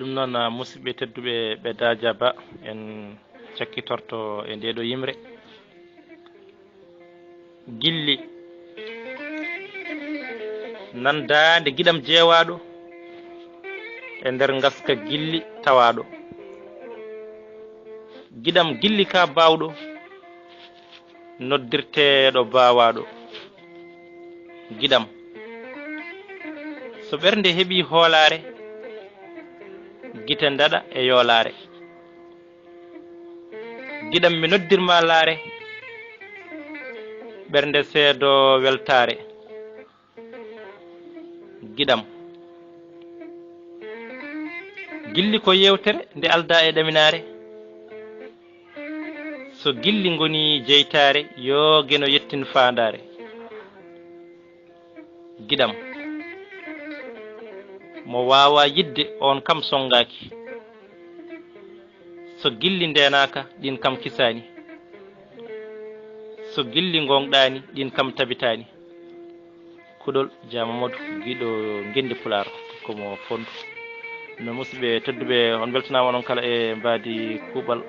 ɗum noon musidɓe tedduɓe ɓe daja ba en cakkitorto e ndeɗo yimre gilli nandade giɗam jeewaɗo e nder gaska gilli tawaɗo giɗam gilli ka bawɗo noddirteɗo bawaɗo giɗam so ɓernde heeɓi hoolare gite daɗa e yoolare giɗam mi noddirma laare ɓernde seedo weltare giɗam gilli ko yewtere nde alda e ɗaminare so gilli goni jeytare yoogeno yettin fandare giɗam mo wawa yidde on kam songaki so gilli ndenaka ɗin kam kisani so gilli gonɗani ɗin kam tabitani kuɗol jamamadou Giɗo ngenndi pulaar komo fondu no musidɓe tedduɓe on beltanama onon kala e mbadi kuuɓal